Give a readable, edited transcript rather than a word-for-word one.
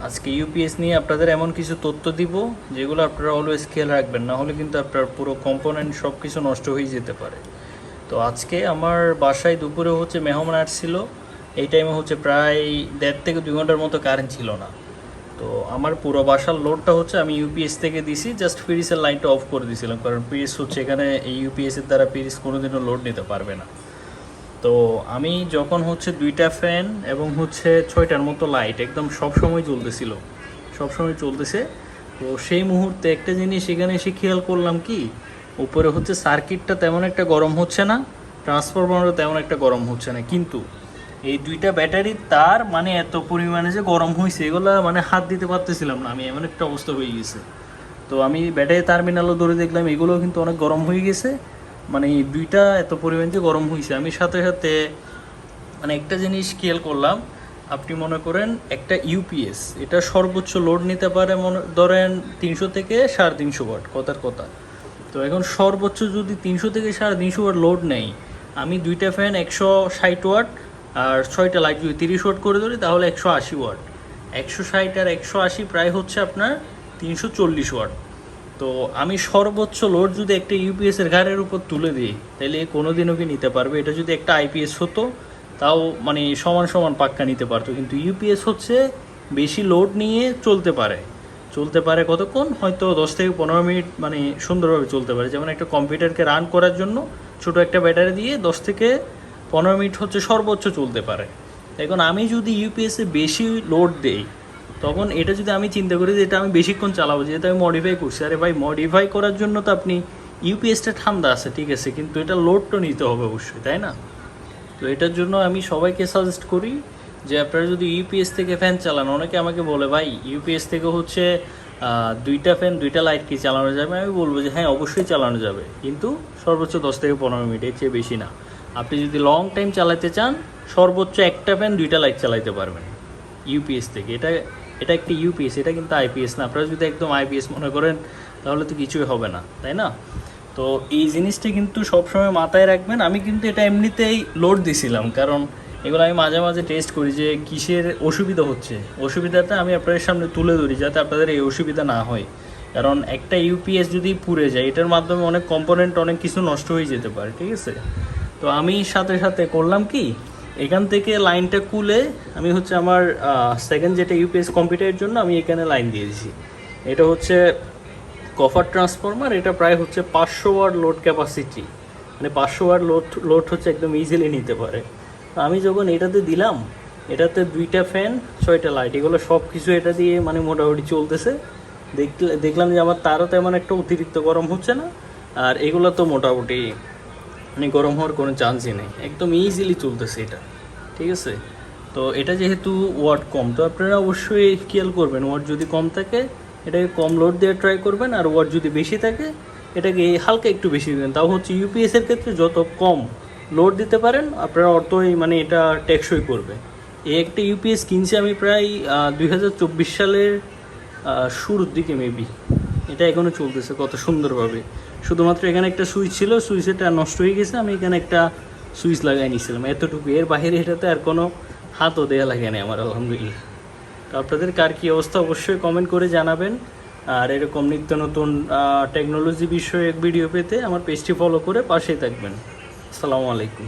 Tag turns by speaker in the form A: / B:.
A: আজকে ইউপিএস নিয়ে আপনাদের এমন কিছু তথ্য দিব যেগুলো আপনারা অলওয়েজ খেয়াল রাখবেন, না হলে কিন্তু আপনার পুরো কম্পোনেন্ট সব কিছু নষ্ট হয়ে যেতে পারে। তো আজকে আমার বাসায় দুপুরে হচ্ছে মেহমান আসছিল, এই টাইমে হচ্ছে প্রায় 1.5 থেকে 2 ঘন্টার মতো কারেন্ট ছিল না। তো আমার পুরো বাসার লোডটা হচ্ছে আমি ইউপিএস থেকে দিছি, জাস্ট ফ্রিজের লাইনটা অফ করে দিয়েছিলাম, কারণ ফ্রিজ হচ্ছে এখানে এই ইউপিএসের দ্বারা ফ্রিজ কোনোদিনও লোড নিতে পারবে না। তো আমি যখন হচ্ছে 2টা ফ্যান এবং হচ্ছে 6টার মতো লাইট একদম সব সময় চলতেছিল, সব সময় চলতেছে। তো সেই মুহূর্তে একটা জিনিস এখানে এসে খেয়াল করলাম কি, উপরে হচ্ছে সার্কিটটা তেমন একটা গরম হচ্ছে না, ট্রান্সফরমারও তেমন একটা গরম হচ্ছে না, কিন্তু এই 2টা ব্যাটারির তার মানে এত পরিমাণে যে গরম হয়েছে এগুলো মানে হাত দিতে পারতেছিলাম না, আমি এমন একটা অবস্থা হয়ে গেছে। তো আমি ব্যাটারি টার্মিনালও ধরে দেখলাম এগুলোও কিন্তু অনেক গরম হয়ে গেছে, মানে এই 2টা এত পরিমাণ যে গরম হয়েছে। আমি সাথে সাথে মানে একটা জিনিস খেয়াল করলাম, আপনি মনে করেন একটা ইউপিএস এটা সর্বোচ্চ লোড নিতে পারে মনে ধরেন 300 থেকে 350 ওয়াট, কথার কথা। তো এখন সর্বোচ্চ যদি 300 থেকে 350 ওয়াট লোড নেই, আমি 2টা ফ্যান 160 ওয়াট আর 6টা লাইট যদি 30 ওয়াট করে ধরি তাহলে 180 ওয়াট, 160 আর 180 প্রায় হচ্ছে আপনার 340 ওয়াট। তো আমি সর্বোচ্চ লোড যদি একটা ইউপিএসের ঘাড়ের উপর তুলে দিই তাহলে কোনোদিনও কি নিতে পারবে? এটা যদি একটা আইপিএস হতো তাও মানে সমান সমান পাক্কা নিতে পারতো, কিন্তু ইউপিএস হচ্ছে বেশি লোড নিয়ে চলতে পারে কতক্ষণ, হয়তো 10 থেকে 15 মিনিট মানে সুন্দরভাবে চলতে পারে। যেমন একটা কম্পিউটারকে রান করার জন্য ছোটো একটা ব্যাটারি দিয়ে 10 থেকে 15 মিনিট হচ্ছে সর্বোচ্চ চলতে পারে। এখন আমি যদি ইউপিএসে বেশি লোড দেই তখন এটা যদি আমি চিন্তা করি যে এটা আমি বেশিক্ষণ চালাবো, যেহেতু আমি মডিফাই করছি, আরে ভাই মডিফাই করার জন্য তো আপনি ইউপিএসটা ঠান্ডা আছে ঠিক আছে, কিন্তু এটা লোডটা নিতে হবে অবশ্যই, তাই না? তো এটার জন্য আমি সবাইকে সাজেস্ট করি যে আপনারা যদি ইউপিএস থেকে ফ্যান চালান, অনেকে আমাকে বলে ভাই ইউপিএস থেকে হচ্ছে 2টা ফ্যান 2টা লাইট কি চালানো যাবে? আমি বলবো যে হ্যাঁ অবশ্যই চালানো যাবে, কিন্তু সর্বোচ্চ 10 থেকে 15 মিনিট, এর চেয়ে বেশি না। আপনি যদি লং টাইম চালাতে চান সর্বোচ্চ একটা ফ্যান 2টা লাইট চালাতে পারবেন ইউপিএস থেকে। এটা এটা একটা ইউপিএস, এটা কিন্তু আইপিএস না। আপনারা যদি একদম আইপিএস মনে করেন তাহলে তো কিছুই হবে না, তাই না? তো এই জিনিসটা কিন্তু সবসময় মাথায় রাখবেন। আমি কিন্তু এটা এমনিতেই লোড দিছিলাম, কারণ এগুলো আমি মাঝে মাঝে টেস্ট করি যে কিসের অসুবিধা হচ্ছে, অসুবিধাটা আমি আপনাদের সামনে তুলে ধরি যাতে আপনাদের এই অসুবিধা না হয়। কারণ একটা ইউপিএস যদি পুড়ে যায় এটার মাধ্যমে অনেক কম্পোনেন্ট অনেক কিছু নষ্ট হয়ে যেতে পারে, ঠিক আছে? তো আমি সাথে সাথে করলাম কি, এখান থেকে লাইনটা খুলে আমি হচ্ছে আমার সেকেন্ড যেটা ইউপিএস কম্পিউটারের জন্য আমি এখানে লাইন দিয়ে দিয়েছি। এটা হচ্ছে কপার ট্রান্সফরমার, এটা প্রায় হচ্ছে 500 ওয়াট লোড ক্যাপাসিটি, মানে 500 ওয়াট লোড হচ্ছে একদম ইজিলি নিতে পারে। তো আমি যখন এটাতে দিলাম, এটাতে 2টা ফ্যান 6টা লাইট এগুলো সব কিছু এটা দিয়ে মানে মোটামুটি চলতেছে। দেখলাম যে আমার তারও তেমন একটা অতিরিক্ত গরম হচ্ছে না, আর এগুলো তো মোটামুটি মানে গরম হওয়ার কোনো চান্সই নেই, একদম ইজিলি চলতেছে এটা, ঠিক আছে? তো এটা যেহেতু ওয়াট কম, তো আপনারা অবশ্যই খেয়াল করবেন ওয়াট যদি কম থাকে এটাকে কম লোড দিয়ে ট্রাই করবেন, আর ওয়াট যদি বেশি থাকে এটাকে হালকা একটু বেশি দেবেন। তাও হচ্ছে ইউপিএসের ক্ষেত্রে যত কম লোড দিতে পারেন আপনারা অতই মানে এটা টেকসই করবে। এই একটা ইউপিএস কিনছি আমি প্রায় 2024 সালের শুরুর দিকে মেবি, এটা এখনও চলতেছে কত সুন্দরভাবে। শুধুমাত্র এখানে একটা সুইচ ছিল, সুইচটা নষ্ট হয়ে গেছে, আমি এখানে একটা সুইচ লাগাই নিয়েছিলাম, এতটুকু। এর বাইরে এটাতে আর কোনো হাতও দেওয়া লাগে না আমার, আলহামদুলিল্লাহ। তো আপনাদের কার কী অবস্থা অবশ্যই কমেন্ট করে জানাবেন। আর এরকম নিত্য নতুন টেকনোলজি বিষয়ক ভিডিও পেতে আমার পেজটি ফলো করে পাশেই থাকবেন। আসসালামু আলাইকুম।